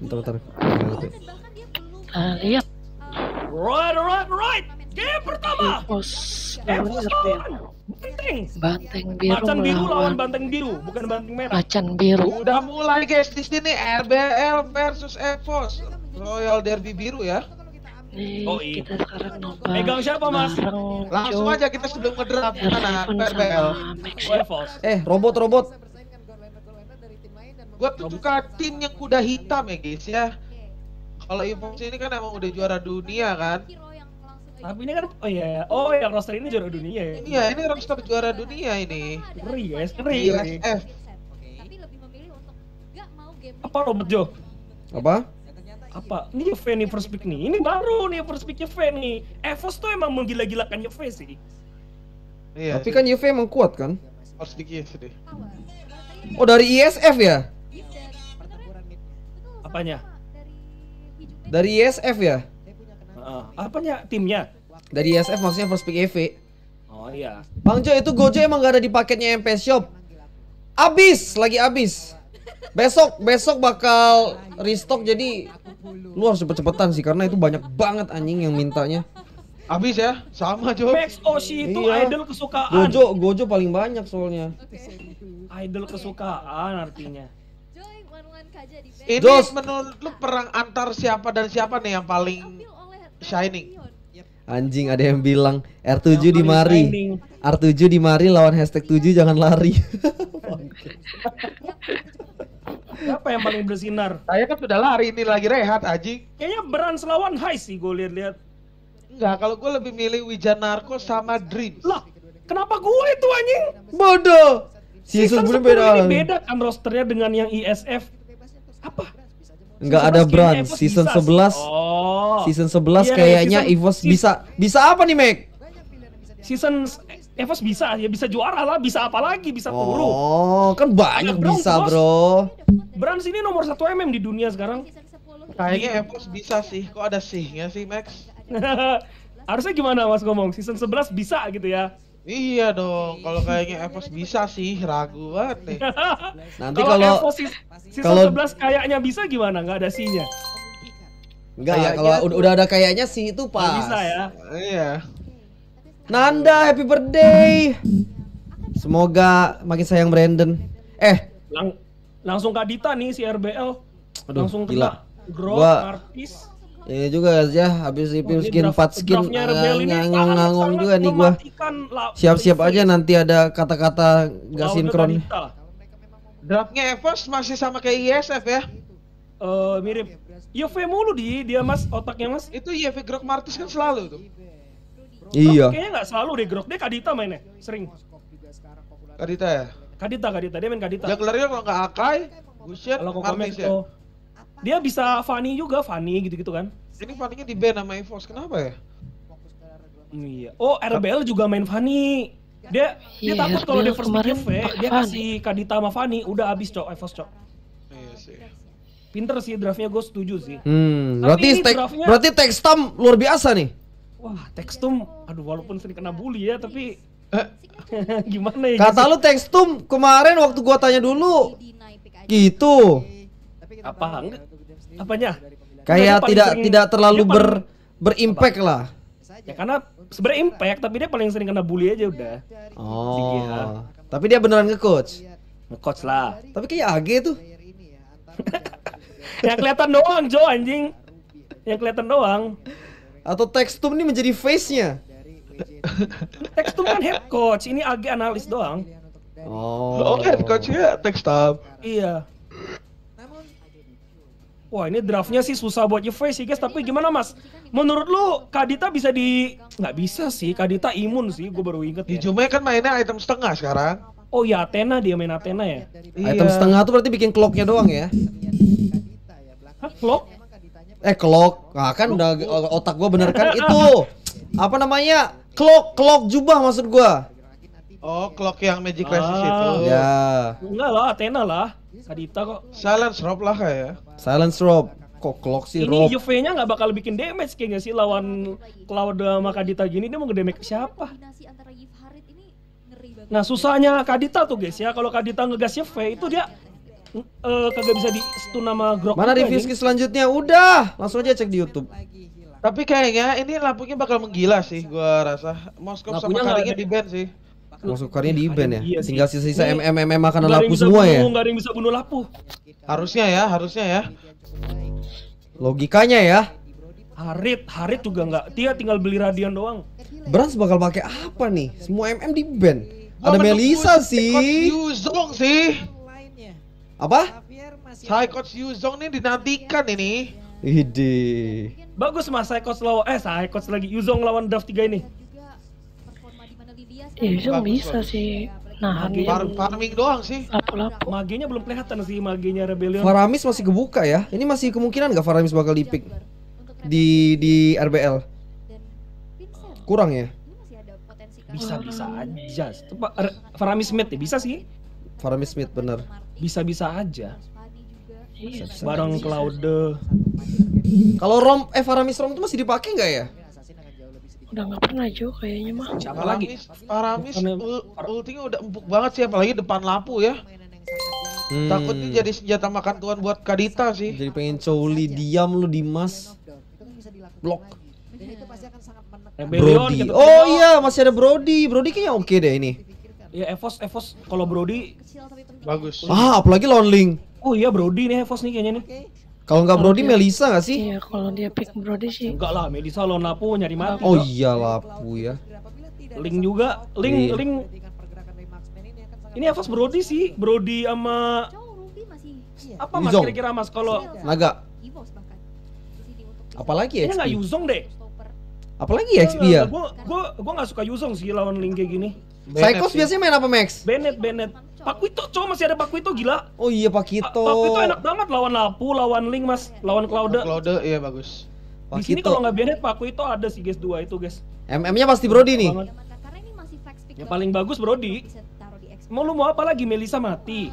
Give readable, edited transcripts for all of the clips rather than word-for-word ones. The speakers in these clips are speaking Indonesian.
Bentar. Lihat. Right. Game pertama. Banteng biru. Macan biru lawan banteng biru, bukan banteng merah. Macan biru. Udah mulai guys di sini RBL versus EVOS. Royal Derby biru ya. Nih, Oh, iya. kita sekarang nyoba. Megang siapa, Mas? Langsung aja kita sebelum ngedraft mana RBL. Robot. Gua tuh suka tim yang kuda hitam ya guys ya. Kalau EVOS ini kan emang udah juara dunia kan. Tapi ini kan oh yang roster ini juara dunia ya. Iya, ini roster juara dunia ini. Ngeri guys, ngeri. ISF. Apa Robert Jo? Apa? Apa? Ini Juve nih first pick nih. Ini baru nih first pick Juve nih. EVOS tuh emang menggila-gilakan Juve sih. Iya. Tapi kan Juve emang kuat kan? first pick sih. Oh dari ISF ya? Apanya? Dari ISF ya? Apanya? Timnya? Dari ISF maksudnya first pick EV. Oh iya. Bang Jo, itu Gojo emang gak ada di paketnya MP Shop. Lagi abis. Besok bakal restock, jadi lu harus cepet-cepetan sih karena itu banyak banget anjing yang mintanya. Abis ya, sama Jo. Max Oshi itu Iya. idol kesukaan. Gojo paling banyak soalnya. Idol kesukaan artinya. Ini Jos. menurut lu perang antar siapa dan siapa nih yang paling shining? Anjing, ada yang bilang R7 di Yang paling mari. shining. R7 di mari lawan hashtag 7 jangan lari. Siapa yang paling bersinar? Saya kan sudah lari ini lagi rehat Aji. Kayaknya Brans lawan High sih gue lihat-lihat. Enggak, kalau gue lebih milih Wijanarko sama Dreams. Lah, kenapa gue itu anjing? Bodoh. Season sebelum 10 beda. ini beda kan rosternya dengan yang ISF. Apa? Enggak Season ada 11 kayaknya brand. EVOS Season bisa sih. 11. Oh. Season 11 Iya, kayaknya season- EVOS bisa apa nih, Mac? Season EVOS bisa ya, bisa juara lah, bisa apa lagi, bisa turun. Oh, kan banyak Banyak, Bro, bisa, bos. Bro. Brans ini nomor 1 MM di dunia sekarang. Kayaknya EVOS bisa sih. Kok ada sihnya sih, Max? Harusnya gimana Mas ngomong? Season 11 bisa gitu ya. Iya dong. Kalau kayaknya EVOS bisa sih, ragu banget nih. Nanti kalau EVOS season kalau- 11 kayaknya bisa gimana? Nggak ada C-nya. enggak, Kayaknya kalau tuh- udah ada kayaknya sih itu Nggak pas. bisa ya. Iya. Nanda, happy birthday. Semoga makin sayang Brandon. Langsung Kak Dita nih si RBL. Aduh, Langsung gila. kena Grok, Gua- Martis. Ini juga ya, habis review Ini skin draft- 4 skin draftnya RBL ini ngangong sangat juga nih gua. mematikan Siap-siap aja nanti ada kata-kata gak Lawan sinkron. Kak Dita. Draftnya EVOS masih sama kayak ISF ya. Mirip. Juve mulu dia Mas, otaknya Mas. Itu YV Grok Martis kan selalu tuh. Iya. Kayaknya nggak selalu deh Grok. Dia Kak Dita mainnya, sering. Kadita ya. Kak Dita, dia main Kak Dita. Junglernya kalau nggak Akai, Gusian, Kalau kok Martis ya. dia bisa Fanny juga, Fanny gitu-gitu kan. Ini palingnya di ban sama EVOS, kenapa ya? Iya. Oh, RBL juga main Fanny. Dia Iya, takut kalau dia RBL first kemarin pick Juve, pakai dia Fanny. kasih Kak Dita sama Fanny, udah habis cok, EVOS cok. Iya sih. Pinter sih draftnya, gue setuju sih. Berarti ini draftnya- berarti Textam luar biasa nih. Wah, Textum, aduh walaupun sering kena bully ya, tapi gimana ya? Kata lu Textum kemarin waktu gua tanya dulu gitu. Apa? Enggak. Apanya? Kayak Dia paling tidak sering- tidak terlalu dia paling- berimpact lah. Ya karena sebenarnya impact, tapi dia paling sering kena bully aja udah. Oh. Tapi dia beneran nge-coach. Nge-coach lah. Tapi kayak AG tuh. Yang kelihatan doang, Jo anjing. Yang kelihatan doang. Atau Textum ini menjadi face-nya. Textum kan head coach, ini AG analis doang. Oh. Oke, coachnya Textab. Iya. Wah, ini draftnya sih susah buat Juve sih guys, tapi gimana Mas? Menurut lu Kadita bisa nggak bisa sih, Kadita imun sih, gue baru inget Di ya. Jume kan mainnya item setengah sekarang. Oh ya, Athena, dia main Athena ya? Item setengah tuh berarti bikin clocknya doang ya? Hah, Clock? Clock. Nah, kan udah otak gua bener kan itu. Apa namanya? Clock jubah maksud gua. Oh, clock yang Magic Crisis itu. Ya. Enggak lah, Athena lah. Kadita kok. Silence Rob lah kayak. Silence Rob. Kok clock sih Ini Rob? Juve-nya nggak bakal bikin damage kayaknya sih lawan Cloud sama Kadita gini, dia mau ngedamage siapa? Nah susahnya Kadita tuh guys ya, kalau Kadita ngegas Juve itu dia kagak bisa di stun nama Grok. Mana juga, review anjing. skill selanjutnya? Udah, langsung aja cek di YouTube. Tapi kayaknya ini lampunya bakal menggila sih gua rasa. Moskov sama Lampunya nggak Karingin ada. di ban sih. Masuk karya di ban ya. Iya sih. Tinggal sisa-sisa Ini MM makanan Nggak ada yang lapu bisa semua ya. Nggak ada yang bisa bunuh lapu. Harusnya ya. Logikanya ya. Harit juga nggak. Dia tinggal beli radian doang. Brans bakal pakai apa nih? Semua MM di ban. Gua Ada menunggu Melisa Coach sih. Yuzong sih. Apa? Saya Coach Yuzong nih dinantikan ini. Ide. Bagus mas, Saikos lagi. Yuzong lawan draft 3 ini. Yuzong Bagus, bisa bagus. sih nahan Farming doang sih. lapu-lapu. Magenya belum kelihatan sih, magenya Rebellion. Faramis masih kebuka ya. Ini masih kemungkinan nggak Faramis bakal di-pick di RBL? Kurang ya? Bisa aja. Faramis Smith ya bisa sih. Faramis Smith bener. Bisa aja. Iya. Bareng Cloud. Kalau Faramis Rom itu masih dipakai nggak ya? Udah nggak pernah Jo kayaknya mah. Siapa lagi? Faramis Bukannya- ultinya udah empuk banget sih, apalagi depan lampu ya. Takutnya jadi senjata makan tuan buat Kadita sih. Jadi pengen coli diam lu Dimas. Blok. Rebellion. Brody. gitu. Oh iya, masih ada Brody. Brody kayaknya oke deh ini. Ya Evos kalau Brody. Bagus. Ah, apalagi lawan Link. Oh iya Brody nih Evos nih kayaknya nih. Kalau nggak Brody Melisa nggak sih? Iya kalau dia pick Brody sih. Enggak lah, Melisa lawan Lapu nyari mati. Oh Dok. iya lapu ya. Link juga. Iya. Link. Ini Evos Brody sih. Brody sama apa mas Yuzong. kira-kira mas kalau Naga. Apalagi ini nggak XP? Yuzong deh. Apalagi XP ya? Gue nggak suka Yuzong sih lawan Link kayak gini. Psychos biasanya main apa Max? Bennett. Pakuito cow masih ada Pakuito gila. Oh iya Pakito. Pakuito enak banget lawan Lapu, lawan Link mas, lawan Cloud. Cloud iya bagus. Di sini kalau nggak Bennett Pakuito ada sih guys, 2 itu guys. MM-nya pasti Brody nih. Banget. Yang paling bagus Brody. Mau lu mau apa lagi? Melisa mati.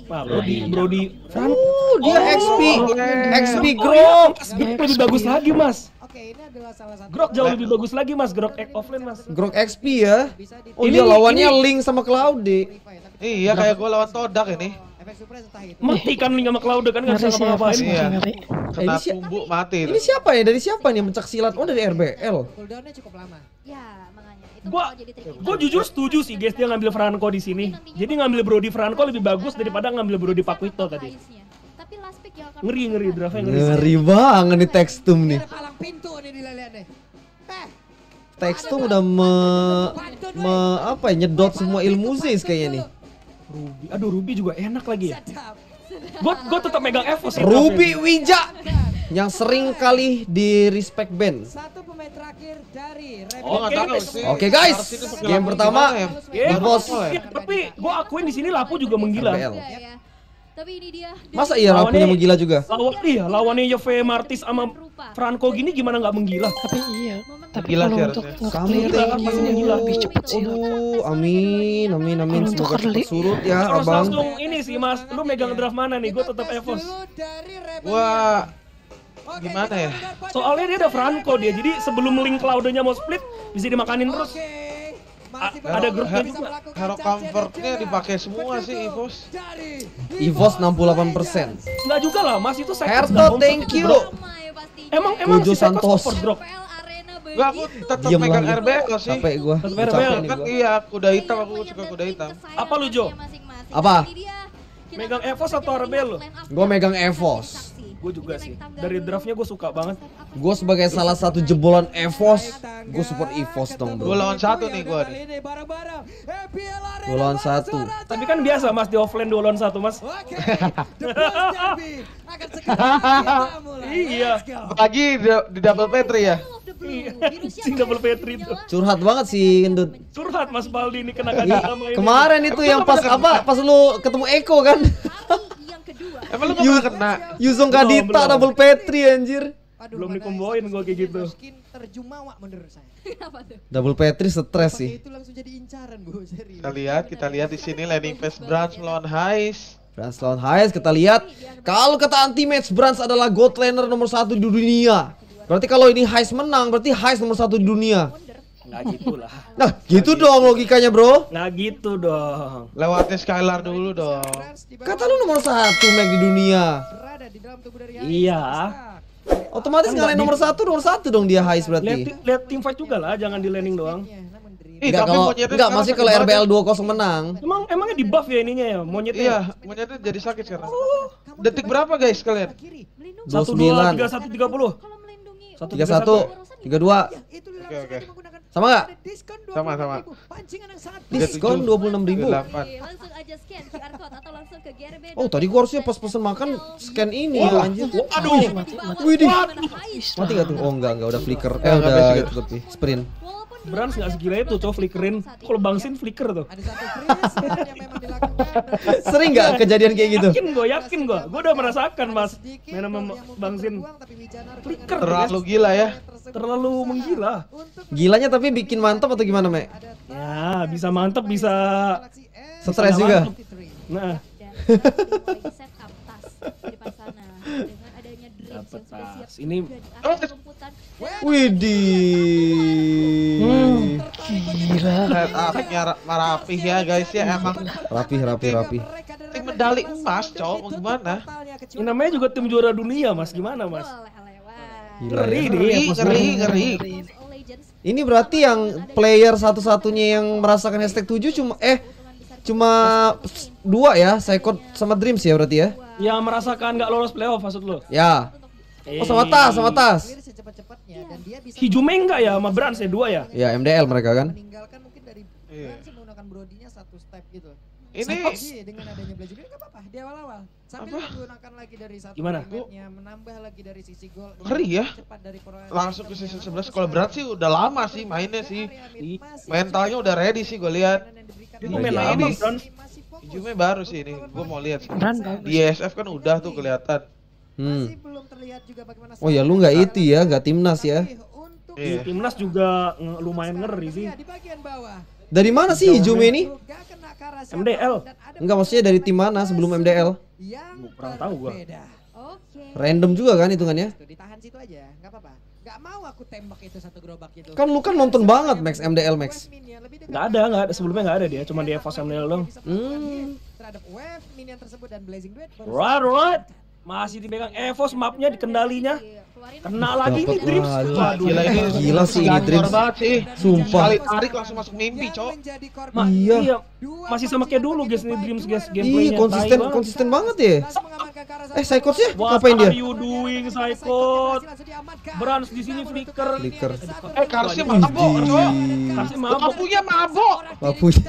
Wah, Brody. Dia XP. XP Grok. Grok lebih bagus lagi mas. Oke, ini adalah salah satu Grok jauh lebih bagus lagi mas. Grok offline mas. Grok XP ya. Oh Ini- iya lawannya ini- Link sama Cloudy. Iya kayak gua lawan Todak ini. efek surprise entah itu. Mati kan Link sama Cloud kan nggak Ngeri bisa sih ngapa-ngapain. Evos Iya. makin ngeri. Kena Ini si- tumbuk mati itu. Ini siapa ya? Dari siapa nih yang pencak silat? Oh dari RBL. Cooldownnya cukup lama. Ya, makanya. Itu Gua bakal jadi tricky. gua jujur setuju sih guys dia ngambil Franco di sini. Jadi ngambil Brody Franco lebih bagus daripada ngambil Brody Pakuito tadi. Tapi last pick yang akan Ngeri draftnya ngeri. Ngeri banget nih Textum nih. Ada palang pintu nih dilihat nih. Textum udah apa ya, nyedot semua ilmu Zeus kayaknya nih. Ruby. Aduh Ruby juga enak lagi ya. Sedap. Gua tetap megang Evos sih. Ruby Wija yang sering kali di respect band. Satu pemain terakhir dari Oh nggak tahu guys. sih. Oke, guys. Harus ini pakai Game lampu pertama. gimana ya? Ya, Evos. iya, tapi gua akuin di sini Lapu juga menggila. RBL. juga ya. Tapi ini dia. Masa iya Lapunya Lawannya- menggila juga? Lawannya Yove Martis sama Franco gini gimana nggak menggila? Tapi iya. Tapi Gila kalau sih untuk harusnya. Kami nge-clear thank Pasti you. menggila. lebih cepet sih. Aduh, amin. Kalau untuk Semoga early. cepat surut ya, Harus abang. langsung ini sih mas, lu megang draft mana nih? Gue tetap Evos. Gua gimana ya? Soalnya dia ada Franco dia, jadi sebelum Link Cloud-nya mau split bisa dimakanin terus. Ada grupnya juga. Hero comfortnya dipakai semua sih Evos. Evos 68%. Enggak juga lah mas, itu saya Herto, thank you. Emang Kojo si Sekos Santos. support drop. Gua aku tetap Diam megang lah. RBL sih. Capek gua. Tetep Capek RBL. nih Kan gua. iya kuda hitam, aku suka kuda hitam. Apa lu, Jo? Apa? Megang Evos atau RBL lu? Gua megang Evos. Gue juga sih. Dari draftnya gue suka banget. Gue sebagai salah satu jebolan Evos, gue support Evos dong Gua bro. lawan satu nih gua nih. Gua lawan satu. Tapi kan biasa mas di offline 2 lawan 1 mas. Iya. Apalagi di double petri ya. Si double petri itu. Curhat banget sih Gendut. Curhat mas Baldi ini kena Ih, sama ini. kemarin itu yang pas apa? Pas lu ketemu Eko kan? Yang kedua. Emang lu gak pernah kena? Yuzong Belum, Kadita belum. double Petri anjir. Belum dikomboin gua kayak gitu. Skin terjumawa menurut saya. Kenapa tuh? Double Petri stres Pakai sih. itu langsung jadi incaran bu, serius. Kita lihat di sini landing phase Branch melawan Heist. Brans lawan Hayes kita lihat. Kalau kata anti match Brans adalah gold laner nomor 1 di dunia. Berarti kalau ini Hayes menang berarti Hayes nomor 1 di dunia. Nggak gitu lah. Nah, gitu dong logikanya, Bro. Nggak gitu dong. Lewatin Skylar dulu dong. Kata lu nomor 1 Mac di dunia. Berada di dalam tubuh dari Iya. Otomatis Kan ngalahin nggak nomor satu dong dia Hais berarti. Lihat tim fight juga lah, jangan di laning doang. Enggak kalau enggak masih kalau RBL 2-0 menang. Emangnya di buff ya ininya ya, monyetnya. Iya, monyetnya jadi sakit sekarang. Detik berapa guys kalian? Melindungi. 29. 1, 2, 3, 1, 30. Kalau melindungi 31, 32. Oke. Sama nggak? Sama. Diskon 26.000. 8. langsung aja scan QR code atau langsung ke GRB. Oh, tadi gua harusnya pas pesen makan scan ini ya anjir. Aduh. Widih. Mati. Mati gak tuh? Oh enggak udah flicker. Enggak, Udah basic. gitu tapi sprint. Brans nggak segila itu, cow flickerin. Kalau Bangsin flicker tuh. Ada satu freeze yang memang dilakukan. Sering nggak kejadian kayak gitu? Yakin gue udah merasakan mas. Main sama Bangsin. Flicker Terlalu gila ya. terlalu menggila. Gilanya tapi bikin mantap atau gimana, Mek? Ya bisa mantep, bisa Stres juga. Nah, Mulai set up tas di depan sana dengan adanya Dreams yang Dapet sudah siap tas. Ini sudah di atas rumputan. Widih. Gila. Set up-nya rapih ya guys ya, emang Rapi. tim medali emas cowok, mau gimana? ini namanya juga tim juara dunia mas, gimana mas? Lewat. Gila Ngeri ya. deh. Ngeri. Legends Ini berarti yang player satu-satunya yang merasakan hashtag 7 cuma 2 ya, Psycho sama Dreams ya berarti ya? Yang merasakan nggak lolos playoff maksud lo? Ya. Oh sama tas. Secepat-cepatnya dan dia bisa Hijume enggak ya sama Brans ya, 2 ya? Ya MDL mereka kan. meninggalkan mungkin dari Iya. Brand sih menggunakan Brodinya satu step gitu. Ini Iya, dengan adanya Blazer ini enggak apa-apa di awal-awal. Sambil menggunakan lagi dari satu Gimana? elemennya, menambah lagi dari sisi gol. ngeri ya. Cepat dari perolehan. Langsung ke season 11. Kalau berat sih udah lama sih mainnya sih. Mentalnya udah ready sih gue lihat. Ini main lama ini. Brans. Hijaunya baru sih ini. Gue mau lihat sih. Brand bagus. Di ESF kan udah tuh kelihatan. Masih belum terlihat juga bagaimana Oh ya lu nggak itu ya, nggak timnas ya? untuk Iya. Timnas juga lumayan ngeri sih. di bagian bawah. Dari mana sih Hijume ini? Gak kena ke arah siapa, MDL. dan ada Enggak maksudnya dari tim mana sebelum MDL? yang Kurang tahu gua. berbeda. Oke. Random juga kan hitungannya? Tuh, ditahan situ aja, nggak apa-apa. Nggak mau aku tembak itu satu gerobak itu. Kan lu kan nonton banget Max MDL Max. Nggak ada, sebelumnya nggak ada dia, cuma di EVOS MDL dong. Terhadap wave minion tersebut dan blazing duet Right. Masih dipegang EVOS, mapnya dikendalinya. Kena lagi nih Dapet Dreams. lagi. Waduh. Gila ini. Gila sih ini Gacor Dreams. banget sih. Sumpah. Sekali tarik langsung masuk mimpi, cowok. Iya. Masih sama kayak dulu guys nih Dreams guys Ih, gameplaynya. konsisten banget ya. Psychos-nya What ngapain dia? are you doing Psychot? Brans di sini flicker. Flicker. Karsnya mabok, cowok. Karsnya mabok. Lampunya mabok. Bapunya.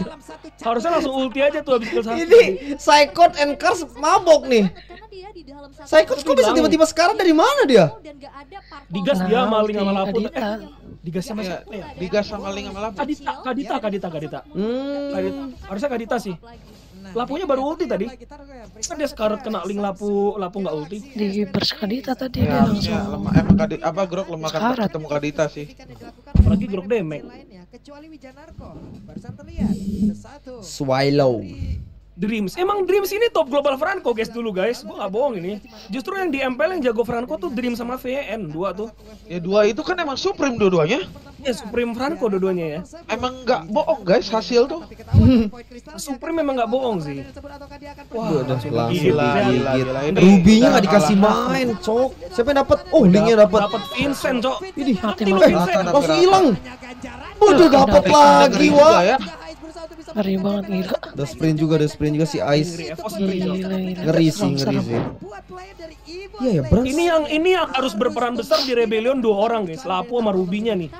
Harusnya langsung ulti aja tuh habis kill satu. Ini Psychot and Kars mabok nih. Karena dia di dalam satu Psychot kok bisa tiba-tiba sekarang dari mana dia? dan gak ada partner. Digas dia Nah, maling sama Lapu. Kadita. Digas sama Iya, siapa ya? digas sama Ling sama Lapu. Kadita. Kadita. Hmm. Harusnya Kadita sih. Lapunya baru ulti tadi. Kan dia sekarat kena Ling Lapu nggak ulti. Di burst Kadita tadi Ya, dia harusnya langsung. lemah. Emang apa Grok lemah kan Sekarat. ketemu Kadita sih. Apalagi Grok damage. Kecuali Wijanarko barusan terlihat ada satu. Swallow. Dreams. Emang Dreams ini top global Franco guys dulu guys. Gua nggak bohong ini. Justru yang di MPL yang jago Franco tuh Dreams sama VN 2 tuh. Ya dua itu kan emang Supreme dua-duanya. Ya Supreme Franco dua-duanya ya. Emang nggak bohong guys hasil tuh. Supreme memang nggak bohong sih. Wah, udah langsung Gila, digigit. Ini Rubinya udah nggak dikasih kalah. main, cok. Siapa yang dapat? Oh, linknya dapat. Dapat Vincent, Cok. Ini Mati, langsung hilang. Udah dapat lagi, Ngeri juga wah. ya. Ngeri banget gila. Udah sprint juga si Ice. EVOS ngeri, Cok. Gila. Ngeri sih. Iya ya, Brans. Ini yang harus berperan besar di Rebellion 2 orang guys. Lapu sama Rubinya nih.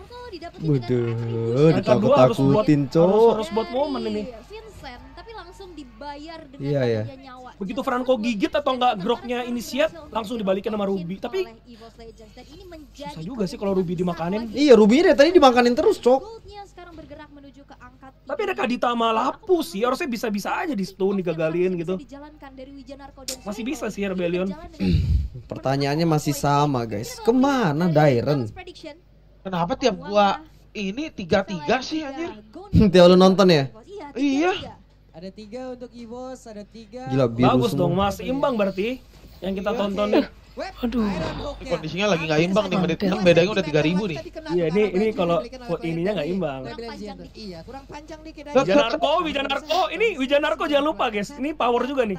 Waduh, Yang kedua harus buat ditakut-takutin, cok. harus buat momen ini. Vincent tapi langsung dibayar dengan Iya, iya. harga nyawa. Begitu Franco gigit atau enggak Groknya initiate, langsung dibalikin sama Ruby. Tapi Oleh EVOS Legends. Dan ini menjadi susah juga sih kalau Ruby dimakanin. Iya, Rubinya dari tadi dimakanin terus, cok. Goldnya sekarang bergerak menuju ke angka Tapi ada Kadita sama Lapu sih, harusnya bisa-bisa aja di stun, digagalin gitu. dijalankan dari Wijanarko dan Masih Psycho. bisa sih Rebellion. Berjalan dengan Pertanyaannya masih sama, guys. Kemana Dairen? prediction. Kenapa tiap gua ini 3-3 sih anjir? Tiap lu nonton ya? Iya. Ada 3 untuk EVOS, ada 3. Gila, biru Bagus dong semua. Mas, imbang berarti yang kita tonton nih. Aduh. Kondisinya lagi nggak imbang nih, menit 6 bedanya udah 3000 nih. Iya, ini kalau ininya nggak imbang. Iya, kurang panjang dikit. Wijanarko, ini Wijanarko jangan lupa guys, ini power juga nih.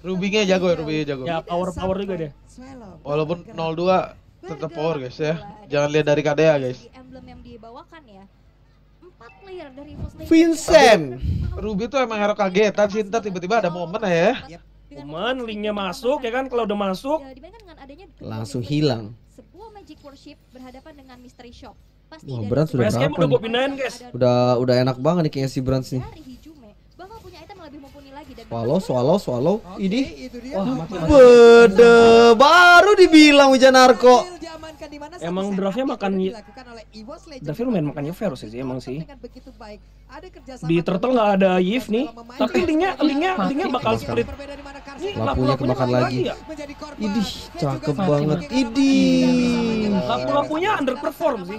Rubinya jago ya, Rubinya jago. Ya power juga dia. Walaupun 02 tetap power guys ya. Jangan lihat dari KDA guys. Di emblem yang dibawakan ya. 4 player dari EVO Stage. Vincent. Ruby tuh emang hero kagetan sih, ntar tiba-tiba ada momen ya. Cuman linknya masuk ya kan, kalau udah masuk Ya, dibandingkan dengan adanya Langsung hilang. sebuah Magic Worship berhadapan dengan Mystery Shop. Pasti Wah, dari Brand sudah PSM berapa udah gue nih? pindahin guys. Udah enak banget nih kayaknya si Brands nih. dari Hijume bakal punya item yang lebih mumpuni lagi dan Swallow. Ini. Itu dia. Wah, mati. Bede, baru dibilang Wijanarko. Emang draftnya makan- draftnya Draftnya lumayan makan Yves sih emang sih. Di Di Turtle nggak ada Yves nih, tapi linknya bakal split. Ini Lampunya kemakan lagi. ya. Idih, cakep banget. Idih. Lampu-lampunya underperform sih.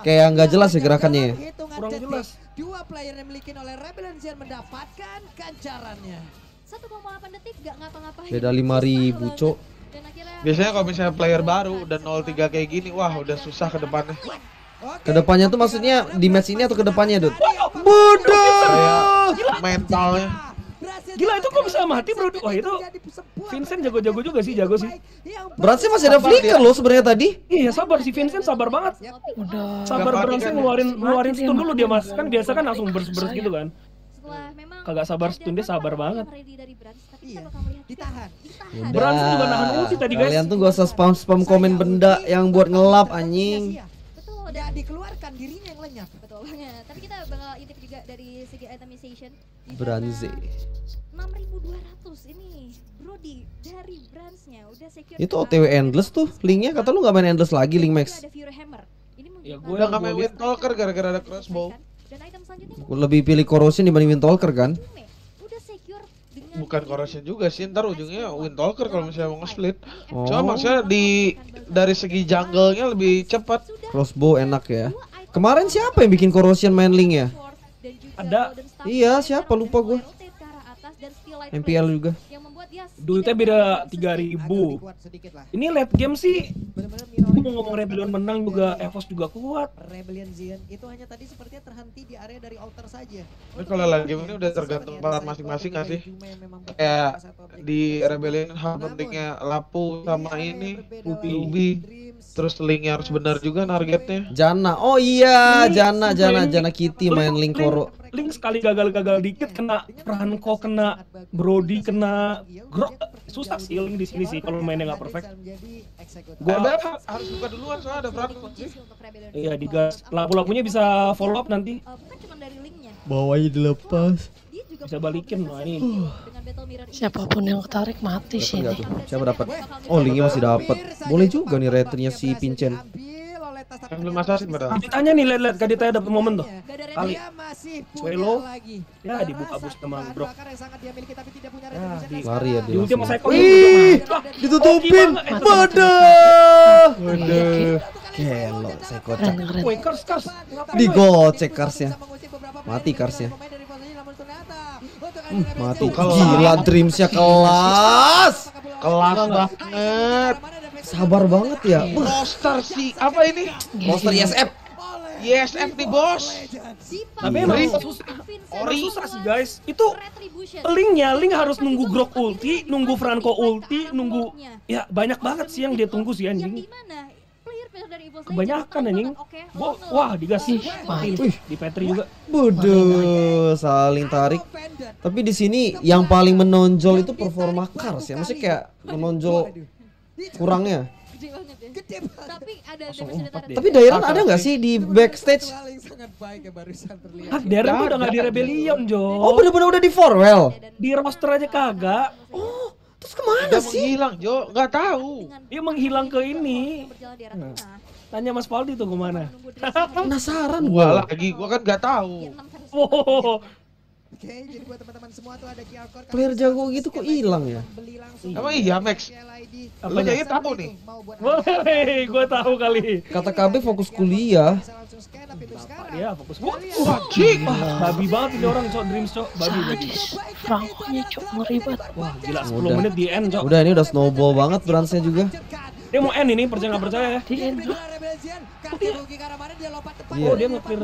Kayak nggak jelas ya gerakannya ya. Kurang jelas. Dua player yang dimiliki oleh Rebellion Zen mendapatkan ganjarannya. 1,8 detik gak ngapa-ngapain. Beda 5.000, Cok. Dan akhirnya Biasanya kalau misalnya player baru dan 03 kayak gini, wah udah susah ke depannya. Kedepannya tuh maksudnya di match ini atau kedepannya, Dut? Bodoh. Kayak mentalnya. Gila, itu kok bisa mati, bro? Wah, itu Vincent jago-jago juga sih, jago sih. Brandsnya masih ada flicker loh sebenarnya tadi. Iya, sabar si Vincent, sabar banget. Udah. Sabar Gak berhasil panik kan ngeluarin stun dulu dia mas. Kan biasa kan langsung burst gitu kan. setelah memang Kagak sabar stun dia sabar banget. ready dari Brands, tapi Iya, kita bakal melihat ditahan. ditahan. Brands juga nahan ulti tadi guys. Kalian tuh gak usah spam komen benda yang buat ngelap anjing. Betul, Udah dikeluarkan dirinya yang lenyap. betul banget. Tapi kita bakal intip juga dari segi itemization. Di mana Branze. 6.200 ini Brody dari Brands-nya udah secure. Itu OTW endless tuh linknya. Kata lu gak main endless lagi link max. Ada Fury Hammer. Ini Ya, menunjukkan gue Udah nggak main Windtalker gara-gara ada crossbow. dan item selanjutnya Aku lebih pilih corrosion dibanding Windtalker kan. Jume udah secure dengan Bukan corrosion juga sih, ntar ujungnya Windtalker kalau misalnya mau nge-split. Oh. Cuma maksudnya dari segi jungle-nya lebih cepat. Crossbow enak ya. Kemarin siapa yang bikin corrosion main link ya? Ada. Iya, siapa? Lupa gua. MPL juga. Yang membuat dia Duitnya beda 3.000. Kuat sedikit lah. Ini late game sih. Benar-benar Gue mau ngomong Rebellion menang juga, Evos juga kuat. Rebellion Zen itu hanya tadi sepertinya terhenti di area dari altar saja. Tapi kalau lagi game ini udah tergantung peran masing-masing nggak sih? Kayak di Rebellion hal pentingnya Lapu sama ini Ruby. Terus linknya harus benar juga targetnya. Jana. Oh iya, Ini Jana Kitty main link koro. Link sekali gagal-gagal dikit kena Franco, kena Brody, kena Grok. Susah sih link di sini sih kalau mainnya nggak perfect. Gua harus buka duluan soalnya ada Franco. Iya, digas. Lapu-lapunya bisa follow up nanti. bukan cuma dari linknya. Bawahnya dilepas. Dia juga Bisa balikin loh ini. dengan Battle Mirror ini. Siapapun yang ketarik mati sih Enggak ini. tuh. Siapa dapat? Oh, linknya masih dapat. Boleh juga nih returnya si Vincent. Belum assassin padahal. Ditanya nih, lihat Kadita dapat momen tuh. Gak ada Kali. Swelo. lagi. Ya, dibuka boost sama Grok. Ya, Lari ya Di dia. ulti sama langsung. Seko. Wih, ditutupin. Bodoh. Gelo, saya kocak. Keren. Woi, Kars. Digocek Karsnya. Mati Karsnya. Mati. Kalau- Gila Dreamsnya kelas. Kelas banget. Sabar banget ya. Roster sih apa ini? Monster ISF. YSF nih bos. Tapi emang Ori. susah sih guys. Itu link harus nunggu Grok ulti, nunggu Franco ulti, nunggu ya banyak banget sih yang dia tunggu sih Yang anjing. di mana player dari Evil Stage Kebanyakan yang anjing. oke, Wah, digas. mati. Wih, di Petri juga. Bodoh, saling tarik. Tapi di sini yang paling menonjol itu performa Kars ya. Maksudnya kayak menonjol kurangnya. Gede banget ya. Tapi ada Langsung damage empat dari dia. Tapi Dairon ada nggak sih di backstage? Ah, Darren tuh udah gak di Rebellion, Jo. Oh bener-bener udah di Forwell. Di roster aja kagak. Oh, terus kemana Udah sih? menghilang Jo, nggak tahu. Dia menghilang ke ini. berjalan di arah tengah. Tanya Mas Faldi tuh kemana. Menunggu Drake Penasaran Gua gua. lagi, gua kan nggak tahu. di 6 versus Wow. Oke, jadi buat teman-teman semua tuh ada QR code. Player jago gitu kok hilang ya? Beli langsung. Emang iya Max? Lu kayaknya tahu nih. Woi, gue tahu kali. Kata KB fokus kuliah. Bisa langsung scan tapi untuk sekarang Dia fokus. Wah, Cik. babi banget ini orang, Cok. Dreams, Cok. Babi. Sadis. Franco-nya cok ngeribet. Wah, gila 10 Udah. menit di end, Cok. Udah ini udah snowball banget Bransnya juga. Dia mau end ini, percaya nggak percaya ya? Di end. Iya. Oh, dia nge-clear.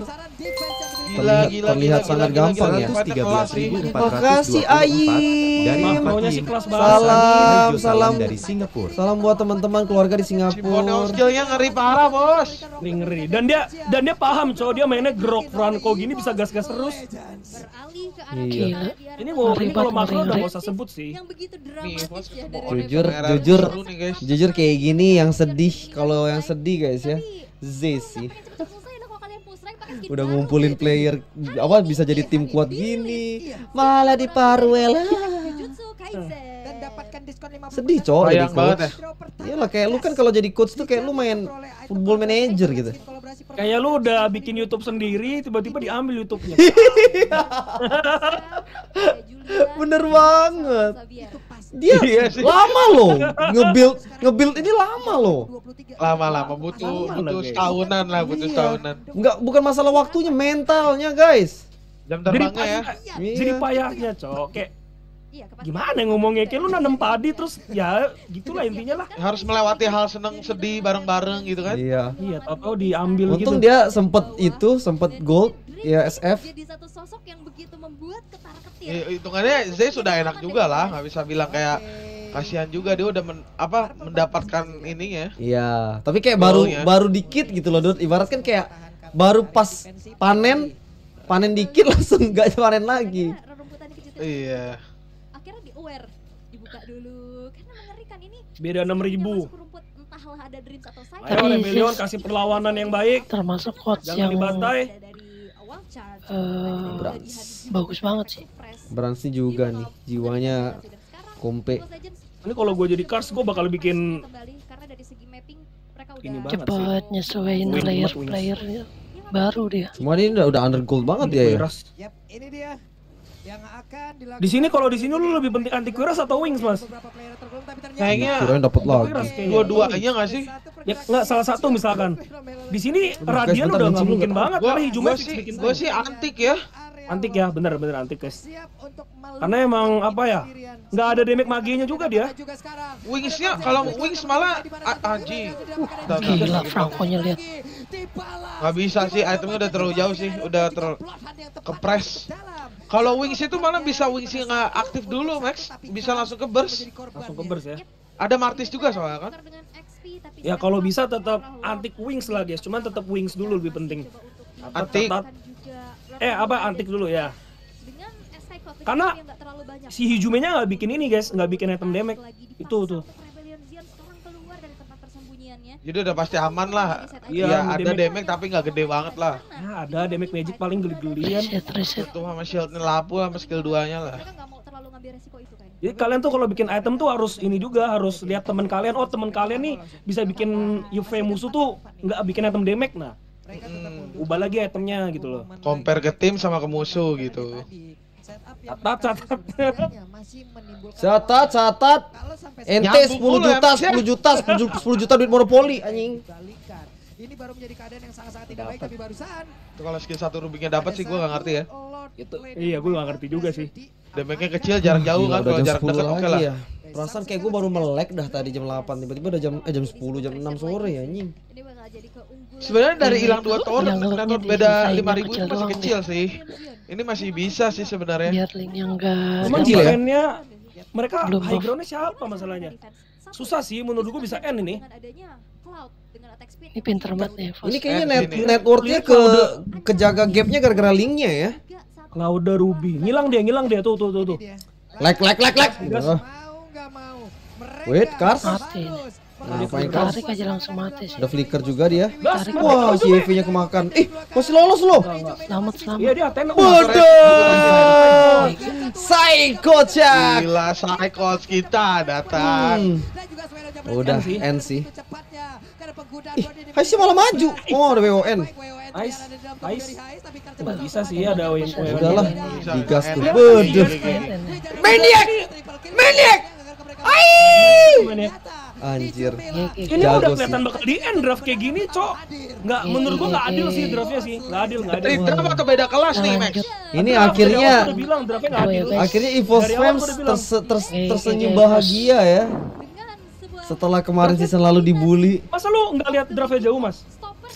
Terlihat sangat gampang ya. 113.424 Makasih, Ayi. dari Makronya Fakim. sih kelas banget. Salam, Hijau salam. dari Singapura. Salam buat teman-teman keluarga di Si Bono Singapura. skillnya ngeri parah bos. Ngeri. Dan dia paham, Cok. Dia mainnya grok Franco gini bisa gas-gas terus. Beralih ke arah Iya. biar Ini mau ini kalau makro udah ngeri. nggak usah sebut sih. yang begitu Nih, bos. dramatis ya dari Jujur, Merah jujur, seru nih, guys. jujur kayak gini yang sedih. Kalau yang sedih guys ya, Z sih. Udah ngumpulin player, apa bisa jadi tim kuat gini, malah di Parwell. Jujutsu Kaisen. dan dapatkan diskon 50%. Sedih cowok jadi Sayang banget coach. ya. Iyalah kayak lu kan kalau jadi coach tuh kayak lu main football manager gitu. Kayak lu udah bikin YouTube sendiri, tiba-tiba diambil YouTube-nya. Bener banget. Itu pas. Dia Iya sih. lama loh ngebuild ini lama loh. Lama-lama butuh Lama lah, guys. setahunan lah, butuh Iya. setahunan. Enggak, bukan masalah waktunya, mentalnya guys. Jam Jadi terbangnya ya. Jadi Iya. payahnya, Cok. Kayak Iya, kepastian. gimana ngomongnya? Kayak lu nanam padi terus ya gitulah intinya lah. Harus melewati hal seneng sedih bareng-bareng gitu kan. Iya. Iya, tahu-tahu diambil Untung gitu. dia sempet gold ya SF. Jadi satu sosok yang begitu membuat ketar-ketir. Hitungannya Zay sudah enak juga lah, nggak bisa bilang kayak kasihan juga dia udah mendapatkan ininya. Iya, tapi kayak baru Golnya. baru dikit gitu loh, Dut. Ibarat kan kayak baru pas panen dikit langsung gak panen lagi. Rerumputan dikit-dikit. Iya. Akhirnya di aware, dibuka dulu karena mengerikan ini. Beda 6.000. Masuk rumput, entahlah ada Dreams atau Cyber. Ayo Tapi- Rebellion kasih perlawanan yang baik. Termasuk coach Jangan yang dibantai. Ada dari awal charge. Brans. Bagus banget sih. Bransi juga nih, jiwanya kompe. Ini kalau gue jadi Cars, gue bakal bikin kembali karena dari segi mapping mereka udah Ini banget Cepet nyesuaiin Wing, player-playernya. Baru dia. Semua ini udah under gold banget ya ya. Antiquiras. Yap, ini dia yang akan dilakukan. Di sini kalau di sini lu lebih penting Antiquiras atau Wings, Mas? Beberapa player tergolong, tapi ternyata Kayaknya Kirain dapat lagi. Antiquiras kayaknya. dua-duanya nggak sih? Ya nggak salah satu misalkan. Di sini Radian bentar, udah nggak bensin dulu, mungkin nggak? banget Gua karena Hijumnya bikin gua sih antik ya. antik ya, bener antik guys. siap untuk melakukan Karena emang apa ya? pendirian. Nggak ada damage maginya juga dia. Juga sekarang. Wingsnya kalau Wings malah anjing. Gila Franco-nya lihat. Nggak bisa sih, itemnya udah terlalu jauh sih, udah kepres. Kalau Wings itu malah bisa Wingsnya nggak aktif dulu Max, bisa langsung ke burst. Langsung ke burst ya. Ada Martis juga soalnya kan. Ya kalau bisa tetap antik Wings lah guys, cuman tetap Wings dulu lebih penting. Antik. Antik dulu ya. Karena si Hijumenya nggak bikin ini guys, nggak bikin item damage. Itu tuh. Jadi udah pasti aman lah. Iya, Iya ada damage. damage tapi nggak gede banget lah. Ya ada damage magic paling geli-gelian. Reset. Itu sama shieldnya lapu sama skill 2-nya lah. Mereka nggak mau terlalu ngambil resiko itu kan. Jadi kalian tuh kalau bikin item tuh harus ini juga, harus lihat teman kalian. Oh teman kalian nih bisa bikin UV musuh tuh nggak bikin item damage, nah ubah lagi itemnya gitu loh. Compare ke tim sama ke musuh gitu. Catat. Catat. Ente 10 Nyambung mulu juta, ya, 10 juta, 10 juta duit monopoli anjing. Ini baru menjadi keadaan yang sangat-sangat tidak baik, tapi barusan Itu kalau skill 1 Rubiknya dapat sih gua nggak ngerti ya. Itu iya gue nggak ngerti juga sih. Damage-nya kecil, jarak jauh Gila, kan, udah kalau jam jarak 10 dekat oke lah. lagi ya. Perasaan kayak gue baru melek dah tadi jam 8, tiba-tiba udah jam 10 jam 6 sore ya anjing. Ini bakal jadi keunggulan. Sebenarnya dari hilang 2 tower, Yang ngeluknya tower di beda desainnya 5.000 itu kecil masih doang kecil sih. Ini masih bisa sih sebenarnya. Biar linknya enggak. Cuman Kecil ya? lanenya mereka Belum high buff. groundnya siapa masalahnya? Susah sih menurut gue bisa end ini. Dengan adanya Cloud dengan attack speed. Ini pinter banget nih. Ini Fos. kayaknya Sini. networknya kejaga gapnya gara-gara linknya ya. Clouda Ruby, ngilang dia tuh. Like. mau nggak mau. Mereka Wait, Cars. Mati nih. Ngapain Cars? Tarik aja langsung mati sih. Udah flicker juga dia. Gas, Wah, si EV-nya kemakan. Masih lolos loh. Selamat. Iya dia Athena. Waduh. Psycho Cak. Gila, Psychos kita datang. Udah, end sih. Ih, Haisnya malah maju. Oh, ada WON. Nice. Nggak bisa sih ada win. Udahlah, Bisa. digas tuh. Enak. Waduh. Gini. Maniac. Maniac. Aiy. Gimana ya? Anjir. Ini Jago udah sih. kelihatan bakal di end draft kayak gini, Cok. Nggak, menurut gua nggak adil sih draftnya sih. Nggak adil. Dari draft atau beda kelas nih, Max? Ini Draft, akhirnya dari awal gua udah bilang draftnya nggak adil. akhirnya EVOS Dari awal fans gua udah bilang. tersenyum bahagia ya. Dengan sebuah Setelah kemarin season lalu dibully. Masa lu nggak lihat draftnya jauh, Mas? stopper